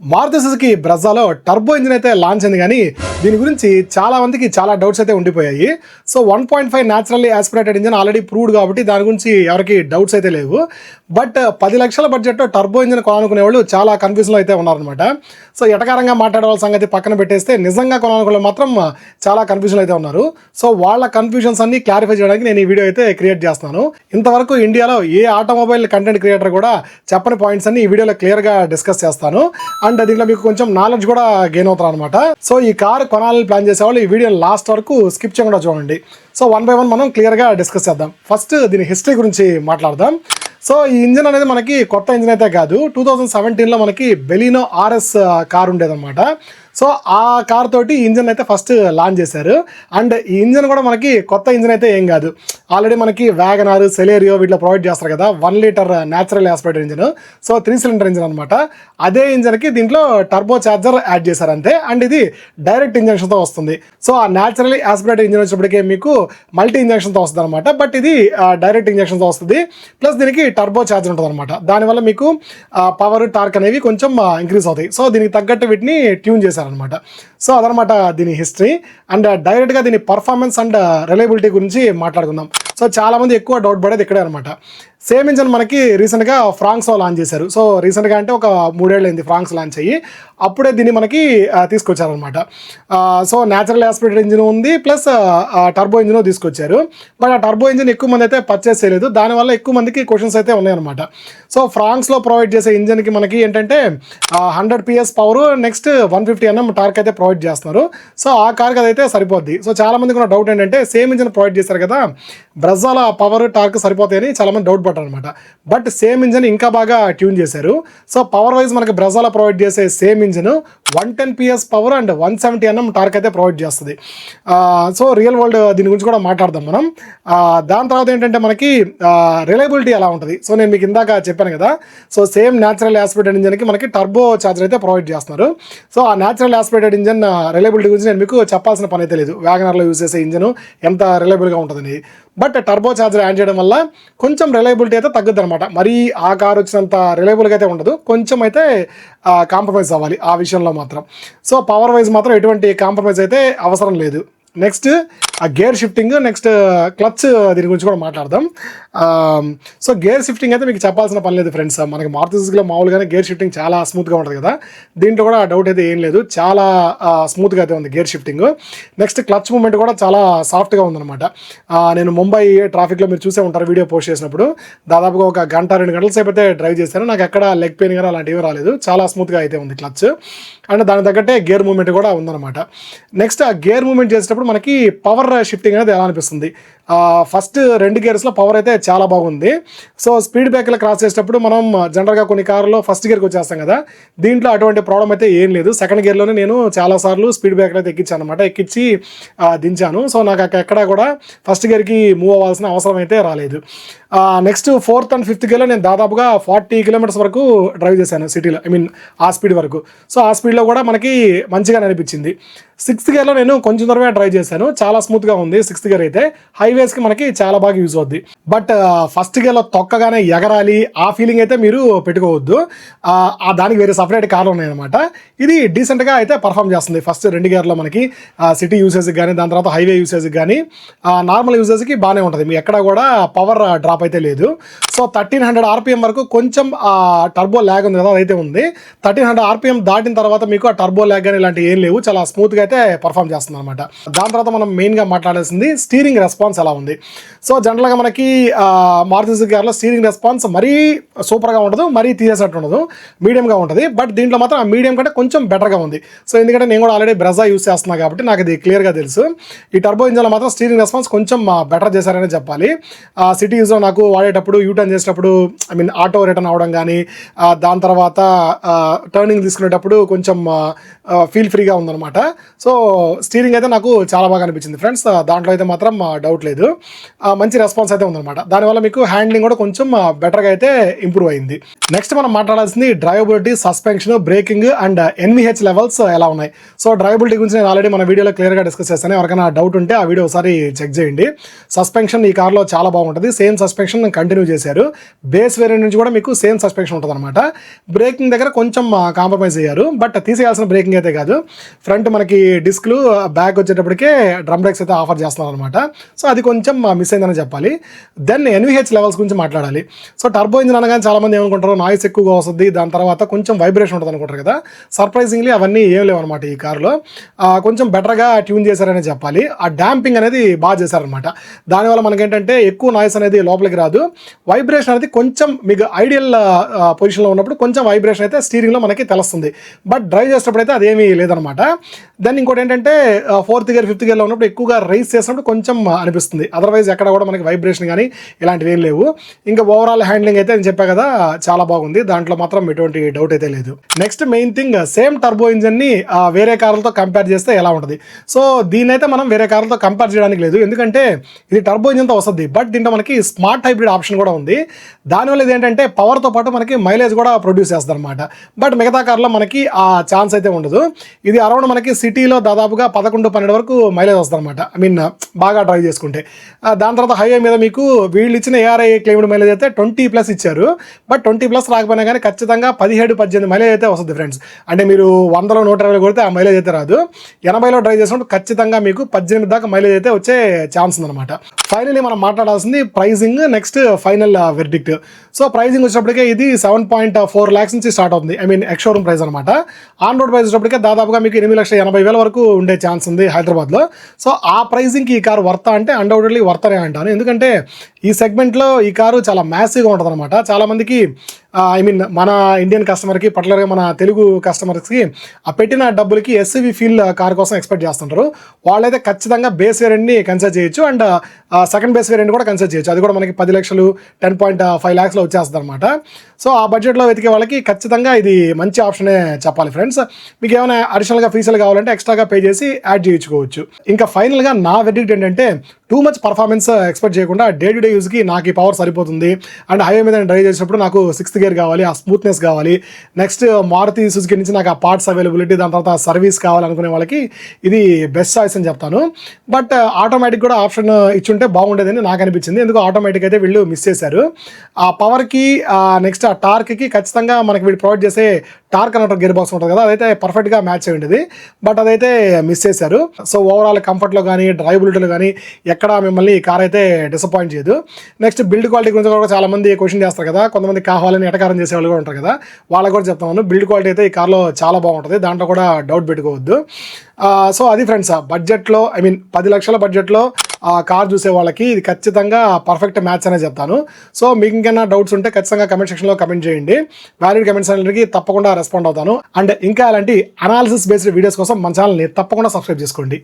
Maruti Suzuki బ్రెజ్జాలో turbo engine అయితే launch అయింది కానీ దీని గురించి చాలా మందికి చాలా డౌట్స్ అయితే ఉండిపోయాయి. So 1.5 naturally aspirated engine already proved కాబట్టి దాని గురించి ఎవరికి డౌట్స్ అయితే లేవు. బట్ 10 లక్షల బడ్జెట్లో టర్బో ఇంజిన్ కొనాలనుకునే వాళ్ళు చాలా కన్ఫ్యూజన్లో అయితే ఉన్నారనమాట. సో ఎటకారంగా మాట్లాడే వాళ్ళ సంగతి పక్కన పెట్టేస్తే నిజంగా కొనాలనుకునే మాత్రం చాలా కన్ఫ్యూజన్లో అయితే ఉన్నారు. సో వాళ్ళ కన్ఫ్యూజన్స్ అన్ని క్లారిఫై చేయడానికి నేను ఈ వీడియో అయితే క్రియేట్ చేస్తున్నాను. ఇంతవరకు ఇండియాలో ఏ ఆటోమొబైల్ కంటెంట్ క్రియేటర్ కూడా చెప్పని పాయింట్స్ అన్ని ఈ వీడియోలో క్లియర్గా డిస్కస్ చేస్తాను. అండ్ దీంట్లో మీకు కొంచెం నాలెడ్జ్ కూడా గెయిన్ అవుతారు అనమాట. సో ఈ కార్ కొనాలని ప్లాన్ చేసేవాళ్ళు ఈ వీడియో లాస్ట్ వరకు స్కిప్ చేయకుండా చూడండి. సో 1 by 1 మనం క్లియర్గా డిస్కస్ చేద్దాం. ఫస్ట్ దీని హిస్టరీ గురించి మాట్లాడదాం. సో ఈ ఇంజిన్ అనేది మనకి కొత్త ఇంజిన్ అయితే కాదు. 2017లో మనకి బెలినో ఆర్ఎస్ కార్ ఉండేదన్నమాట. సో ఆ కార్ తోటి ఇంజిన్ అయితే ఫస్ట్ లాంచ్ చేశారు. అండ్ ఈ ఇంజిన్ కూడా మనకి కొత్త ఇంజిన్ అయితే ఏం కాదు. ఆల్రెడీ మనకి వ్యాగనార్, సెలేరియో వీటిలో ప్రొవైడ్ చేస్తారు కదా 1 litre natural aspirated engine. So 3 cylinder engine అనమాట. అదే ఇంజిన్కి దీంట్లో టర్బో చార్జర్ యాడ్ చేశారు అంతే. అండ్ ఇది డైరెక్ట్ ఇంజక్షన్తో వస్తుంది. సో ఆ న్యాచురల్లీ ఆస్పిరేటెడ్ ఇంజిన్ వచ్చినప్పటికే మీకు మల్టీ ఇంజక్షన్తో వస్తుంది అనమాట. బట్ ఇది డైరెక్ట్ ఇంజక్షన్తో వస్తుంది. ప్లస్ దీనికి టర్బో చార్జర్ ఉంటుంది అనమాట. దానివల్ల మీకు పవర్, టార్క్ అనేవి కొంచెం ఇంక్రీజ్ అవుతాయి. సో దీనికి తగ్గట్టు వీటిని ట్యూన్ చేశారనమాట. సో అదనమాట దీని హిస్టరీ. అండ్ డైరెక్ట్గా దీని పర్ఫార్మెన్స్ అండ్ రిలయబిలిటీ గురించి మాట్లాడుకుందాం. సో చాలామంది ఎక్కువ డౌట్ పడేది ఇక్కడే అనమాట. సేమ్ ఇంజన్ మనకి రీసెంట్గా ఫ్రాంక్స్లో లాంచ్ చేశారు. సో రీసెంట్గా అంటే ఒక 3 ఏళ్ళు అయింది ఫ్రాంక్స్ లాంచ్ అయ్యి. అప్పుడే దీన్ని మనకి తీసుకొచ్చారనమాట. సో న్యాచురల్ ఆస్పిరేటెడ్ ఇంజిన్ ఉంది, ప్లస్ టర్బో ఇంజిన్ తీసుకొచ్చారు. బట్ ఆ టర్బో ఇంజిన్ ఎక్కువ మంది అయితే పర్చేస్ చేయలేదు. దానివల్ల ఎక్కువ మందికి క్వశ్చన్స్ అయితే ఉన్నాయన్నమాట. సో ఫ్రాంక్స్లో ప్రొవైడ్ చేసే ఇంజిన్కి మనకి ఏంటంటే 100 PS power, next 150 Nm torque అయితే ప్రొవైడ్ చేస్తున్నారు. సో ఆ కార్కి అదైతే సరిపోద్ది. సో చాలా మందికి ఉన్న డౌట్ ఏంటంటే సేమ్ ఇంజిన్ ప్రొవైడ్ చేశారు కదా, బ్రెజ్జాలో పవర్, టార్క్ సరిపోతాయని చాలా మంది డౌట్ పడ్డారు అనమాట. బట్ సేమ్ ఇంజిన్ ఇంకా బాగా ట్యూన్ చేశారు. సో పవర్ వైజ్ మనకి బ్రెజ్జాలో ప్రొవైడ్ చేసే same engine 110 PS power and 170 Nm torque అయితే ప్రొవైడ్ చేస్తుంది. సో రియల్ వరల్డ్ దీని గురించి కూడా మాట్లాడదాం మనం. దాని తర్వాత ఏంటంటే మనకి రిలయబిలిటీ ఎలా ఉంటుంది. సో నేను మీకు ఇందాక చెప్పాను కదా, సో సేమ్ న్యాచురల్ ఆస్పిరేటెడ్ ఇంజిన్కి మనకి టర్బో చార్జర్ అయితే ప్రొవైడ్ చేస్తున్నారు. సో ఆ న్యాచురల్ ఆస్పిరేటెడ్ ఇంజిన్ రిలయబిలిటీ గురించి నేను మీకు చెప్పాల్సిన పని అయితే లేదు. వ్యాగనర్లో యూజ్ చేసే ఇంజిన్ ఎంత రిలయబుల్గా ఉంటుందని. బట్ టర్బో చార్జర్ యాడ్ చేయడం వల్ల కొంచెం రిలయబిలిటీ అయితే తగ్గుద్ది అనమాట. మరీ ఆ కార్ వచ్చినంత రిలయబుల్గా అయితే ఉండదు. కొంచెం అయితే కాంప్రమైజ్ అవ్వాలి ఆ విషయంలో మాత్రం. సో పవర్ వైజ్ మాత్రం ఎటువంటి కాంప్రమైజ్ అయితే అవసరం లేదు. నెక్స్ట్ ఆ గేర్ షిఫ్టింగ్, నెక్స్ట్ క్లచ్, దీని గురించి కూడా మాట్లాడదాం. సో గేర్ షిఫ్టింగ్ అయితే మీకు చెప్పాల్సిన పని లేదు ఫ్రెండ్స్. మనకి మారుతి సుజుకిలో మామూలుగానే గేర్ షిఫ్టింగ్ చాలా స్మూత్గా ఉంటుంది కదా, దీంట్లో కూడా డౌట్ అయితే ఏం లేదు. చాలా స్మూత్గా అయితే ఉంది gear shifting. Next clutch moment కూడా చాలా సాఫ్ట్గా ఉందన్నమాట. నేను ముంబై ట్రాఫిక్లో మీరు చూసే ఉంటారు వీడియో పోస్ట్ చేసినప్పుడు. దాదాపుగా ఒక 1-2 గంటల సేపు అయితే డ్రైవ్ చేశాను. నాకు ఎక్కడ లెగ్ పెయిన్ కానీ అలాంటివి రాలేదు. చాలా స్మూత్గా అయితే ఉంది క్లచ్. అండ్ దానికి తగ్గట్టే గేర్ మూమెంట్ కూడా ఉందన్నమాట. నెక్స్ట్ ఆ గేర్ మూమెంట్ చేసేటప్పుడు మనకి పవర్ షిఫ్టింగ్ అనేది ఎలా అనిపిస్తుంది. ఫస్ట్ 2 గేర్స్లో పవర్ అయితే చాలా బాగుంది. సో స్పీడ్ బ్రేకర్లు క్రాస్ చేసేటప్పుడు మనం జనరల్గా కొన్ని కార్లో ఫస్ట్ గేర్కి వచ్చేస్తాం కదా, దీంట్లో అటువంటి ప్రాబ్లం అయితే ఏం లేదు. సెకండ్ గేర్లోనే నేను చాలాసార్లు స్పీడ్ బ్రేకర్ అయితే ఎక్కించాను అనమాట. ఎక్కించి దించాను. సో నాకు ఎక్కడా కూడా ఫస్ట్ గేర్కి మూవ్ అవ్వాల్సిన అవసరం అయితే రాలేదు. నెక్స్ట్ 4th and 5th గేర్లో నేను దాదాపుగా 40 km వరకు డ్రైవ్ చేశాను సిటీలో, ఆ స్పీడ్ వరకు. సో ఆ స్పీడ్లో కూడా మనకి మంచిగా అనిపించింది. 6th గేర్లో నేను కొంచెం దూరమే డ్రైవ్ చేశాను. చాలా స్మూత్గా ఉంది 6th గేర్ అయితే. హైవేస్కి మనకి చాలా బాగా యూజ్ అవుద్ది. బట్ ఫస్ట్ గేర్లో తొక్కగానే ఎగరాలి ఆ ఫీలింగ్ అయితే మీరు పెట్టుకోవద్దు. దానికి వేరే సపరేట్ కార్లు ఉన్నాయన్నమాట. ఇది డీసెంట్గా అయితే పర్ఫామ్ చేస్తుంది. ఫస్ట్ 2 గేర్లో మనకి సిటీ యూసేజ్కి కానీ, దాని తర్వాత హైవే యూసేజ్కి కానీ, నార్మల్ యూసేజ్కి బాగానే ఉంటుంది. మీకు ఎక్కడ కూడా పవర్ డ్రాప్ అయితే లేదు. సో 1300 RPM వరకు కొంచెం టర్బో ల్యాగ్ ఉంది కదా, అదైతే ఉంది. 1300 RPM దాటిన తర్వాత మీకు ఆ టర్బో ల్యాగ్ కానీ ఇలాంటివి ఏం లేవు. చాలా స్మూత్గా అయితే పర్ఫామ్ చేస్తుంది అనమాట. దాని తర్వాత మనం మెయిన్గా మాట్లాడాల్సింది స్టీరింగ్ రెస్పాన్స్ ఎలా ఉంది. సో జనరల్గా మనకి మారుతి సుజుకి కార్లో స్టీరింగ్ రెస్పాన్స్ మరీ సూపర్గా ఉండదు, మరీ తీసేసినట్టు ఉండదు, మీడియంగా ఉంటుంది. బట్ దీంట్లో మాత్రం ఆ మీడియం కంటే కొంచెం బెటర్గా ఉంది. సో ఎందుకంటే నేను కూడా ఆల్రెడీ బ్రెజ్జా యూస్ చేస్తున్నాను కాబట్టి నాకు ఇది క్లియర్గా తెలుసు. ఈ టర్బో ఇంజిన్లో మాత్రం స్టీరింగ్ రెస్పాన్స్ కొంచెం బెటర్ చేశారని చెప్పాలి. సిటీ యూజ్లో నాకు వాడేటప్పుడు యూటర్న్ చేసేటప్పుడు ఆటో రిటర్న్ అవ్వడం కానీ, దాని తర్వాత టర్నింగ్ తీసుకునేటప్పుడు కొంచెం ఫీల్ ఫ్రీగా ఉందన్నమాట. సో స్టీరింగ్ అయితే నాకు చాలా బాగా అనిపించింది ఫ్రెండ్స్. దాంట్లో అయితే మాత్రం డౌట్ లేదు. లేదు. మంచి రెస్పాన్స్ అయితే ఉందన్నమాట. దానివల్ల మీకు హ్యాండ్లింగ్ కూడా కొంచెం బెటర్గా అయితే ఇంప్రూవ్ అయింది. నెక్స్ట్ మనం మాట్లాడాల్సింది drivability, suspension, braking and NVH levels ఎలా ఉన్నాయి. సో డ్రైవబిలిటీ గురించి నేను ఆల్రెడీ మన వీడియోలో క్లియర్గా డిస్కస్ చేస్తాను. ఎవరికైనా డౌట్ ఉంటే ఆ వీడియో ఒకసారి చెక్ చేయండి. సస్పెన్షన్ ఈ కార్లో చాలా బాగుంటుంది. సేమ్ సస్పెన్షన్ కంటిన్యూ చేశారు. బేస్ వేరియంట్ నుంచి కూడా మీకు సేమ్ సస్పెన్షన్ ఉంటుంది అనమాట. బ్రేకింగ్ దగ్గర కొంచెం కాంప్రమైజ్ అయ్యారు, బట్ తీసేయాల్సిన బ్రేకింగ్ అయితే కాదు. ఫ్రంట్ మనకి డిస్క్లు, బ్యాక్ వచ్చేటప్పటికే డ్రమ్ బ్రేక్స్ అయితే ఆఫర్ చేస్తున్నారు అనమాట. సో అది కొంచెం మిస్ అయిందని చెప్పాలి. దెన్ ఎన్విహెచ్ లెవెల్స్ గురించి మాట్లాడాలి. సో టర్బో ఇంజిన్ అనగానే చాలా మంది ఏమనుకుంటారు, నాయిస్ ఎక్కువగా వస్తుంది, దాని తర్వాత కొంచెం వైబ్రేషన్ ఉంటుంది అనుకుంటారు కదా. సర్ప్రైజింగ్లీ అవన్నీ ఏం లేవు అనమాట. ఈ కార్లో కొంచెం బెటర్గా ట్యూన్ చేశారని చెప్పాలి. ఆ డాంపింగ్ అనేది బాగా చేశారనమాట. దానివల్ల మనకేంటంటే ఎక్కువ నాయిస్ అనేది లోపలికి రాదు. వైబ్రేషన్ అనేది కొంచెం మీకు ఐడియల్ పొజిషన్లో ఉన్నప్పుడు కొంచెం వైబ్రేషన్ అయితే స్టీరింగ్లో మనకి తెలుస్తుంది, బట్ డ్రైవ్ చేసేటప్పుడు అయితే అదేమీ లేదనమాట. దెన్ ఇంకోటి ఏంటంటే 4th గేర్ 5th గేర్లో ఉన్నప్పుడు ఎక్కువగా రైస్ చేసినప్పుడు కొంచెం అనిపిస్తుంది. అదర్వైజ్ ఎక్కడ కూడా మనకి వైబ్రేషన్ కానీ ఇలాంటివి ఏం లేవు. ఇంకా ఓవరాల్ హ్యాండ్లింగ్ అయితే నేను చెప్పా కదా చాలా బాగుంది. దాంట్లో మాత్రం ఎటువంటి డౌట్ అయితే లేదు. Next main thing, same turbo ఇంజన్ని వేరే కార్లతో కంపేర్ చేస్తే ఎలా ఉంటుంది. సో దీని అయితే మనం వేరే కార్లతో కంపేర్ చేయడానికి లేదు, ఎందుకంటే ఇది టర్బో ఇంజన్తో వస్తుంది. బట్ దీంట్లో మనకి స్మార్ట్ హైబ్రిడ్ ఆప్షన్ కూడా ఉంది. దానివల్ల ఇది ఏంటంటే పవర్తో పాటు మనకి మైలేజ్ కూడా ప్రొడ్యూస్ చేస్తుంది అనమాట. బట్ మిగతా కార్లో మనకి ఆ ఛాన్స్ అయితే ఉండదు. ఇది అరౌండ్ మనకి సిటీలో దాదాపుగా 11-12 వరకు మైలేజ్ వస్తుంది అనమాట. ఐ మీన్ బాగా డ్రైవ్ చేసుకుంటే. దాని తర్వాత హైవే మీద మీకు వీళ్ళు ఇచ్చిన ARAI క్లెయిమ్డ్ మైలేజ్ అయితే 20+ ఇచ్చారు. బట్ 20+ రాకపోయినా కానీ ఖచ్చితంగా 17-18 మైలేజ్ అయితే వస్తుంది ఫ్రెండ్స్. అంటే మీరు 100లో 120 కొడితే ఆ మైలేజ్ అయితే రాదు. 80లో డ్రైవ్ చేసినప్పుడు ఖచ్చితంగా మీకు 18 దాకా మైలేజ్ అయితే వచ్చే ఛాన్స్ ఉందన్నమాట. ఫైనలీ మనం మాట్లాడాల్సింది pricing, next final verdict. So pricing వచ్చేటప్పటికే ఇది 7.4 lakhs నుంచి స్టార్ట్ అవుతుంది. I mean ex showroom price అనమాట. ఆన్ రోడ్ ప్రైస్ వచ్చేటప్పటికే దాదాపుగా మీకు 8,80,000 వరకు ఉండే ఛాన్స్ ఉంది హైదరాబాద్లో. సో ఆ ప్రైజింగ్కి ఈ కారు వర్తా అంటే అన్డౌటెడ్లీ వర్తనే అంటాను. ఎందుకంటే ఈ సెగ్మెంట్లో ఈ కారు చాలా మ్యాసివ్గా ఉంటుంది అనమాట. చాలామందికి ఐ మీన్ మన ఇండియన్ కస్టమర్కి, పర్టికులర్గా మన తెలుగు కస్టమర్స్కి ఆ పెట్టిన డబ్బులకి SUV ఫీల్ కార్ కోసం ఎక్స్పెక్ట్ చేస్తుంటారు. వాళ్ళైతే ఖచ్చితంగా బేస్ వేరియంట్ని కన్సిడర్ చేయొచ్చు, అండ్ సెకండ్ బేస్ వేరియంట్ కూడా కన్సిడర్ చేయొచ్చు. అది కూడా మనకి 10 లక్షలు 10.5 lakhsలో వచ్చేస్తుంది అనమాట. సో ఆ బడ్జెట్లో వెతికే వాళ్ళకి ఖచ్చితంగా ఇది మంచి ఆప్షనే చెప్పాలి ఫ్రెండ్స్. మీకు ఏమైనా అడిషనల్గా ఫీజులు కావాలంటే ఎక్స్ట్రాగా పే చేసి యాడ్ చేయించుకోవచ్చు. ఇంకా ఫైనల్గా నా వెర్డిక్ట్ ఏంటంటే, టూ మచ్ పర్ఫార్మెన్స్ ఎక్స్పెక్ట్ చేయకుండా డే టు డే యూజ్కి నాకు ఈ పవర్ సరిపోతుంది, అండ్ హైవే మీద డ్రైవ్ చేసినప్పుడు నాకు 6th గేర్ కావాలి, ఆ స్మూత్నెస్ కావాలి, నెక్స్ట్ మారుతి సుజుకి నుంచి నాకు ఆ పార్ట్స్ అవైలబిలిటీ, దాని తర్వాత సర్వీస్ కావాలనుకునే వాళ్ళకి ఇది బెస్ట్ చాయిస్ అని చెప్తాను. బట్ ఆటోమేటిక్ కూడా ఆప్షన్ ఇచ్చుంటే బాగుండేదని నాకు అనిపించింది. ఎందుకు ఆటోమేటిక్ అయితే వీళ్ళు మిస్ చేశారు. ఆ పవర్కి నెక్స్ట్ ఆ టార్క్కి ఖచ్చితంగా మనకి వీళ్ళు ప్రొవైడ్ చేసే టార్క్ కనెక్టర్ గేర్ బాక్స్ ఉంటుంది కదా, అదైతే పర్ఫెక్ట్గా మ్యాచ్ అయ్యి ఉండేది, బట్ అదైతే మిస్ చేశారు. సో ఓవరాల్ కంఫర్ట్లో కానీ డ్రైవబిలిటీలో కానీ ఎక్కడ మిమ్మల్ని ఈ కార్ అయితే డిసప్పాయింట్ చేయదు. నెక్స్ట్ బిల్డ్ క్వాలిటీ గురించి కూడా చాలా మంది క్వశ్చన్ చేస్తారు కదా, కొంతమంది కావాలని ఎటకారం చేసే వాళ్ళు కూడా ఉంటారు కదా, వాళ్ళకి కూడా చెప్తాను. బిల్డ్ క్వాలిటీ అయితే ఈ కార్లో చాలా బాగుంటుంది, దాంట్లో కూడా డౌట్ పెట్టుకోవద్దు. సో అది ఫ్రెండ్స్, బడ్జెట్లో ఐ మీన్ 10 లక్షల బడ్జెట్లో కార్ చూసే వాళ్ళకి ఇది ఖచ్చితంగా పర్ఫెక్ట్ మ్యాచ్ అనే చెప్తాను. సో మీకు ఇంకైనా డౌట్స్ ఉంటే ఖచ్చితంగా కమెంట్ సెక్షన్లో కమెంట్ చేయండి. వ్యాలిడ్ కమెంట్స్ అన్నిటికీ తప్పకుండా రెస్పాండ్ అవుతాను. అండ్ ఇంకా అలాంటి అనాలిసిస్ బేస్డ్ వీడియోస్ కోసం మన ఛానల్ని తప్పకుండా సబ్స్క్రైబ్ చేసుకోండి.